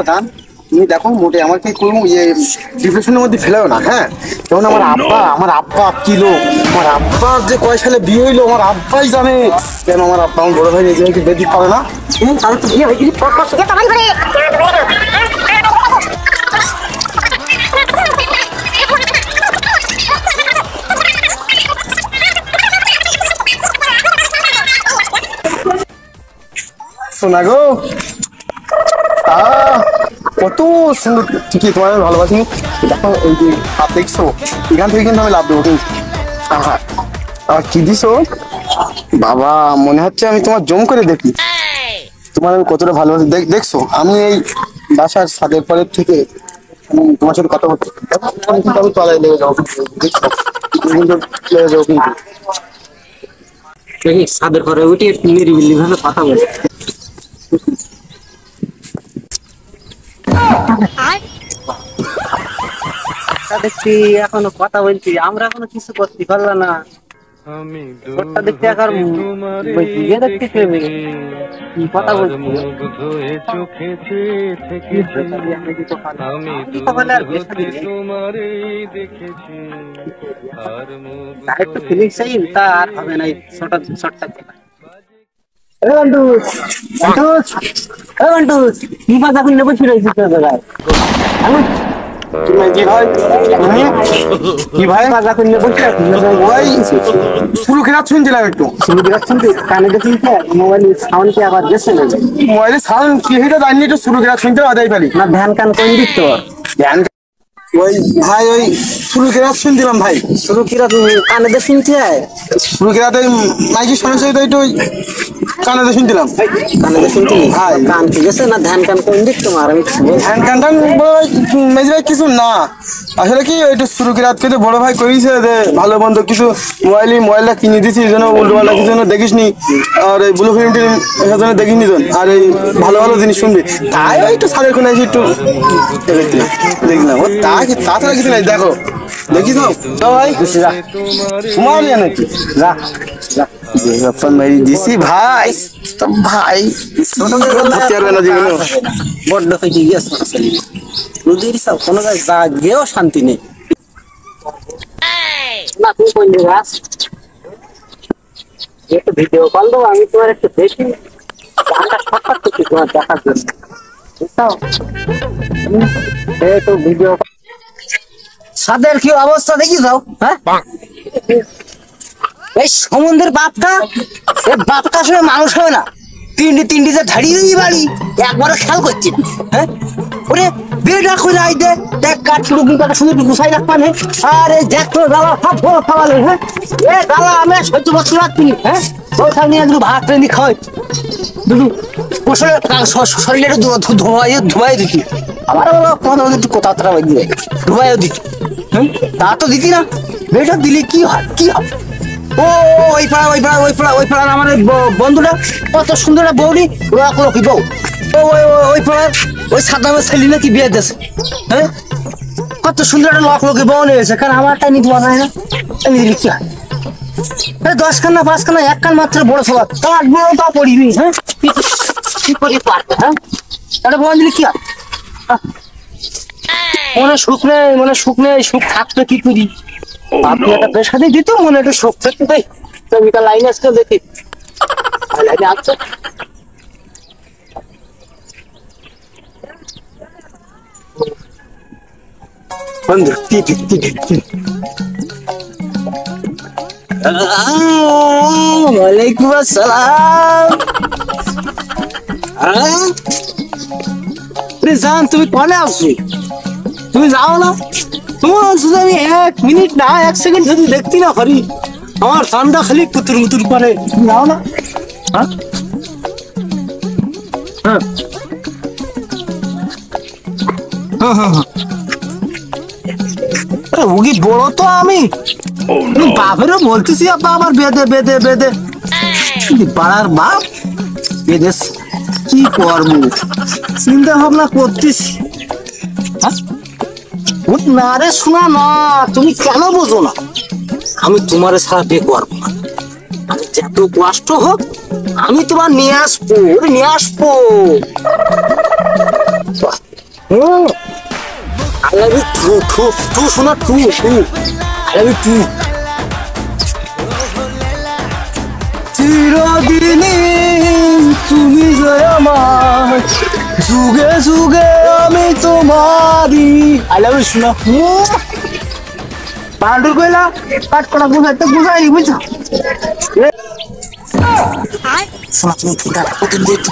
জান তুমি দেখো মোটে আমাকে কোনো ডিপ্রেশনের মধ্যে ফেলেও না। হ্যাঁ, যেমন আমার আব্বা কি লোক, আমার আব্বার যে কয় সালে বিয়ে হইলো আমার আব্বাই জানে। কেন আমার আব্বা আমার বড় ভাই নিজে হয়তো বেদি পারে না, তাহলে তো বিয়ে হয়েছিল। শোনা গো, কত সুন্দর, ঠিকই তোমার আমি ভালোবাসি। দেখো এই যে হাত দেখছো, এখান থেকে কিন্তু আমি লাভ দেবো কিন্তু। আর কি দিছো বাবা, মনে হচ্ছে আমি তোমার জম করে দেখি তোমার আমি কতটা ভালোবাসি। দেখছো আমি এই বাসার ছাদের পরের থেকে তোমার সাথে কথা বলছি, কিন্তু আমি তলায় লেগে যাবো। দেখছো কিন্তু লেগে যাবো কিন্তু ছাদের পরে উঠে নিরিবিলি ভাবে কথা বলে। দেখছি এখনো কথা বলছি, আমরা এখনো কিছু করতে পারলাম না। দেখতে এখন কথা বলছি একটু ফিলিংস চাই, তা আর হবে না। শর্টটা শুরু খেলা শুনছিলাম একটু কানে দেখি মোবাইলের সাউন্ড কি আবার গেছে না? মোবাইলের সাউন্ড কি হইতে জানি, একটু শুরু খেলা শুনতে বাদাই পারি না। ধ্যান কান কোন দিক তো ধ্যান ওই ভাই ওই শুরু খেলা শুনছিলাম ভাই। শুরু কিরা কানে দিয়ে শুনতে শুরু খেলাতে মাইকি সমস্যা হইতো একটু কানে দিয়ে শুনছিলাম। কানে দিয়ে শুনতে ভাই কান কি গেছে না? ধ্যান কান কোন দিক তোমার? আমি ধ্যান কান টান মেজি ভাই কিছু না, আসলে কি একটু শুরু খেলা কিন্তু বড় ভাই কইছে যে ভালো বন্ধ কিছু মোবাইলটা কিনে দিছি যেন উল্টো পাল্টা কিছু যেন দেখিস নি, আর এই ব্লু ফিল্ম টিম জন্য দেখিস নি, আর এই ভালো ভালো জিনিস শুনবি। তাই একটু সাদের কোনে এসে একটু দেখলাম ও তাছাড়া কিছু নাই। দেখো দেখি তো ভাই তোমার নাকি ভাই দিছি ভাই, তো ভাই বড্ড হয়ে গিয়েছে বুঝিস, কোনো গেও শান্তি নেই। না তুমি কোন জায়গা একটু ভিডিও কল দেবো, আমি তোমার একটু দেখি গানটা শর্টকাট করছি তোমার দেখার জন্য, বুঝছো? এই তো ভিডিও সাদের কি অবস্থা দেখি যাও। হ্যাঁ, এই সমুদ্রের বাপটা, এই বাপটা আসলে মানুষ হয় না। তিনটি যে ধাড়ি বাড়ি একবারে খেয়াল করছি। হ্যাঁ, ওরে বেটা খুলে আই দে দেখ কাঠ শুরু কথা শুধু গুছাই রাখ পানে। আর এই দেখ তোর গালা সব বড় খাওয়ালে। হ্যাঁ, এ গালা আমি সহ্য করতে পারছি। হ্যাঁ, ওখান নিয়ে একটু ভাত রেঁধি খাওয়াই দুটো শরীরে একটু ধোয়াই দিতি। আমার কোনো একটু কোথাও তারা দিয়ে ধোয়াইও দিতি। হ্যাঁ, তা তো দিতি না। বেটা দিলে কি হয় কি হবে? ও ওই পাড়া আমার বন্ধুটা কত সুন্দর বৌরি কি বউ। ওই পাড়ার ওই সাদামের ছেলে নাকি বিয়ে দিয়েছে। হ্যাঁ, কত সুন্দর একটা লোকে বউ নিয়েছে, কারণ আমারটা নিতে পারা যায় না। দিলি কি হয়? 10 কান না 5 কান না, 1 কান মাত্র বড় সবার তার বড় তা পড়িবি। হ্যাঁ, কি করে পারবে? হ্যাঁ, এটা বল দিলি কি হয়? মনে শুকনে সুখ থাকতো কি করি? আপনি একটা পেশা দিয়ে দিত মনে একটু শোক থাকতো। তাই তুমি লাইনে আসতে দেখি লাইনে আসছো। বন্ধু ওয়ালাইকুম আসসালাম। জান তুমি কনে আসছো? তুমি যাও না? তোমার আমি 1 মিনিট না 1 সেকেন্ড যদি দেখতি না পারি আমার ঠান্ডা খালি পুতুর মুতুর করে। তুমি যাও না? হ্যাঁ হ্যাঁ হ্যাঁ হ্যাঁ ওগি বড় তো আমি বাপেরও বলতেছি আপা আমার বেদে বেদে বেদে পাড়ার বাপ বেদেশ কি করবো চিন্তা ভাবনা করতেছি। না রে শোনা না, তুমি কেন বোঝো না? আমি তোমার ছাড়া বিয়ে করবো না। আমি যত কষ্ট হোক আমি তোমার নিয়ে আসবো। I love you টু শোনা too I love you too চিরদিনই তুমি যে আমার যুগে যুগে আমি তোমারই I love you শোনা বান্ডুর কইলা কাট করা বুঝাইতে বুঝাই বুঝছো শোনা তুমি ফুটা প্রতিদিন দিয়ে একটু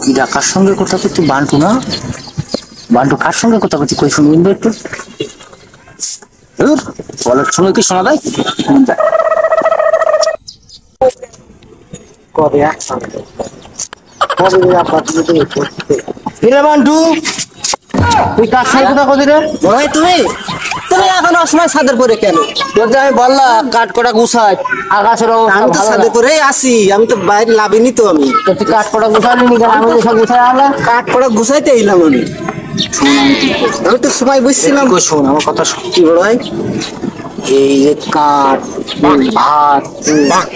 কিরা কার সঙ্গে কথা করছি বান্টু না বান্টু কার সঙ্গে কথা করছি কই শুনবেন তো একটু বলার সময় কি শোনা যায় কবে বান্টু তুই কার সঙ্গে কথা করছি রে ভাই তুমি তুমি এখন অসময় ছাদের পরে কেন তোর যে আমি বললাম কাঠ কটা গুছাই আকাশের আমি তো ছাদের পরে আসি আমি তো বাইরে লাভিনি তো আমি তুই কাঠ কটা গুছালি নি কেন আমি সব গুছাই আনলাম কাঠ কটা গুছাইতে এলাম আমি আমি তো সময় বুঝছিলাম শোন আমার কথা কি বড় ভাই এই যে কাঠ ভাত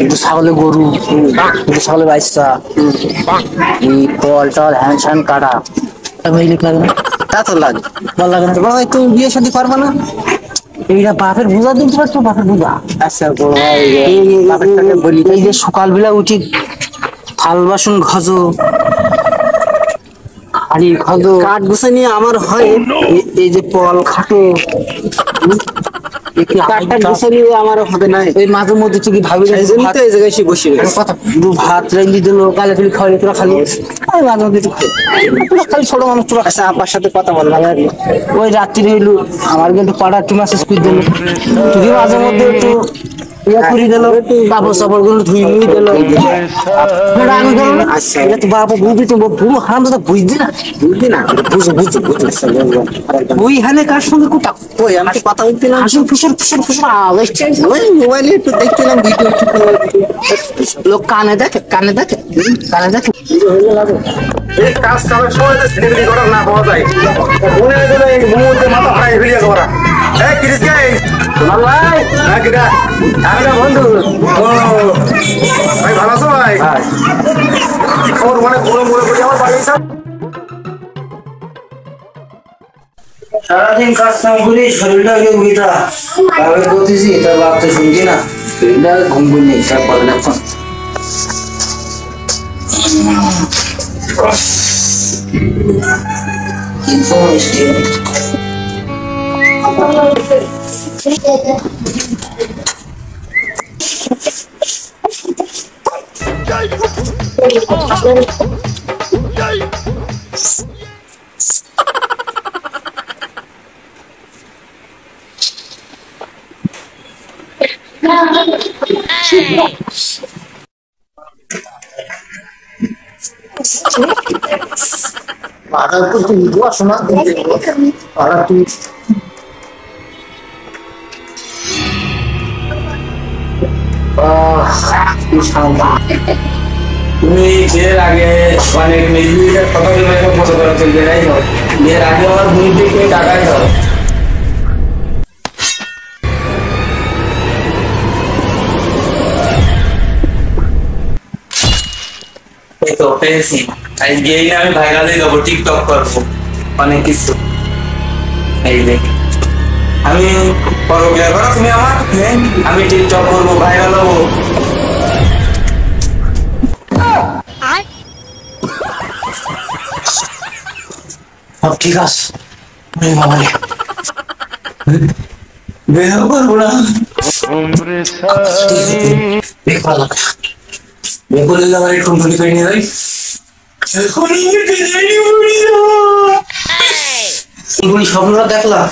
একটু ছাগলের গরু একটু ছাগলের বাচ্চা এই কল টল হ্যান স্যান কাটা মেয়ে লাগে না তা তো লাগে ভালো লাগে না বড় ভাই তুমি বিয়ে শাদী করবা না এইটা বাপের বোঝা দিতে পারছো বাপের বোঝা আচ্ছা বড় ভাই বাপেরটাকে বলি এই যে সকালবেলা উঠি থাল বাসন ঘজো হাড়ি ঘজো কাঠ গুছাই নিয়ে আমার হয় এই যে পল খাটো কাঠটা গুছাই নিয়ে আমার হবে না এই মাঝে মধ্যে তুই ভাবি এই জন্য তো এই জায়গায় এসে বসে কথা ভাত রাইলি দিল গালে ফেলি খাওয়ালি তোরা খালি মাঝে মধ্যে তোরা খালি ছোট মানুষ তোরা কাছে আপার সাথে কথা বল ভালো ওই রাত্রি হইলো আমার কিন্তু পাড়া একটু মাসে স্কুল দিল তুই মাঝে মধ্যে একটু ইয়া করি দিল কাপড় সাপড় গুলো ধুই মুই দিল আমি দিল আচ্ছা এটা তো বাবা বুঝবি তো পুরো হারাম দাদা বুঝলি না বুঝো ওই হানে কার সঙ্গে কোথা ওই আমি কথা বলছিলাম হাসুর ফুসুর আওয়াজ ওই মোবাইলে একটু দেখছিলাম ভিডিও লোক কানে দেখে এই কাজ করার সময় তো সিনেমাটি করা না পাওয়া যায় মনে হয় যেন এই মুহূর্তে মাথা ফাটাই ভিডিও করা এই কিরিস গাই তোমার ভাই না কিরা আমি বন্ধু ও ভাই ভালো আছো ভাই কি খবর মানে মনে করে আমার বাড়ি সব সারাদিন কাজ কাম করি শরীরটা আগে উইটা তাহলে করতেছি তার বাপ তো শুনছি না শরীরটা ঘুম ঘুম নেই তারপরে দেখুন Para tu dua sama para tu তুমি বিয়ের আগে মানে মেজুরিটার কথা বলে ফটো করা চলবে তাই তো বিয়ের আগে আমার 2 টাকাই দাও এই তো পেয়েছি আজকে এই আমি ভাইরালে দেবো টিকটক করবো অনেক কিছু এই দেখ আমি করো বিয়ে করো তুমি আমার আমি টিকটক করবো ভাইরাল হবো সব ঠিক আছে বাবারে বের করবো না বেগুলি লাগাই টুনটুনি করে নিয়ে যাই স্বপ্নটা দেখলাম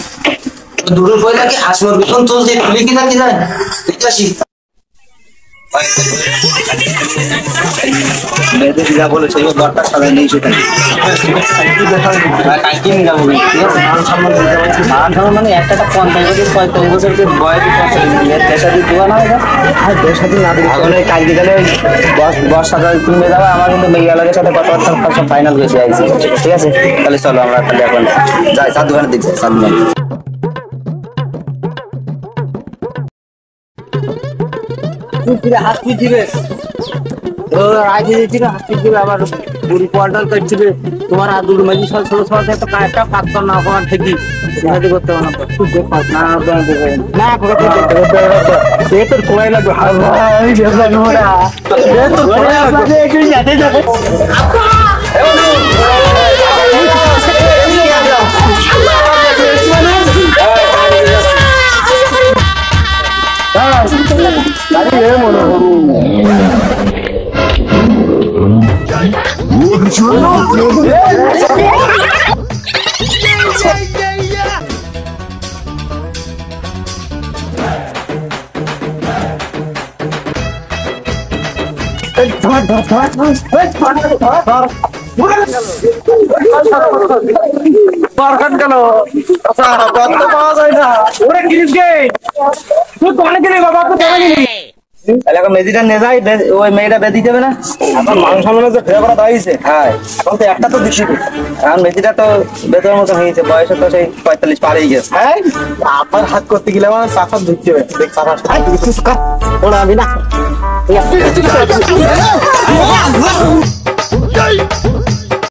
দুটোর পয়লা কি হাসমার বেতন তুলতে খুলে কিনা কি যায় দেখলাসি যা বলে সেই দরকার সবাই নেই সেটা মানে একটা 50 বছর 55 বছর বয়স কালকে গেলে বর্ষা কিনবে যাবো আমার কিন্তু মেঘালয়ের সাথে কথাবার্তা সব ফাইনাল হয়েছে আইছি ঠিক আছে তাহলে চলো আমরা তাহলে এখন যাই চার দোকানের দিক যাই চার দিবে হাত দিবে রাইতে দিবে হাত দিবে আবার বুড়ি কোয়ার্টার করছিবে তোমার আদুর মাঝি সব ছোট ছোট তো কাজটা কাটতো না ওখান থেকে সাহায্য করতে হবে না না সে তোর কোয়াই লাগবে আমি বেজা নোরা সে তোর কোয়াই লাগবে একটু যাতে যাবে পারখান কেন আচ্ছা কত পাওয়া যায় না ওরে কিরিস গে তুই কোনে গেলি বাবা তো কোনে গেলি এলাকা মেজিটা নে যাই ওই মেয়েটা বেদি দেবে না এখন মানুষ সামনে যে ফেরা করা দাইছে হ্যাঁ এখন তো একটা তো দিছি এখন মেজিটা তো বেতনের মতো হয়েছে বয়স তো সেই 45 পারেই গেছে হ্যাঁ আপনার হাত করতে গেলে আমার চাপা ধরতে হবে দেখ চাপা ওরা আমি না Hey!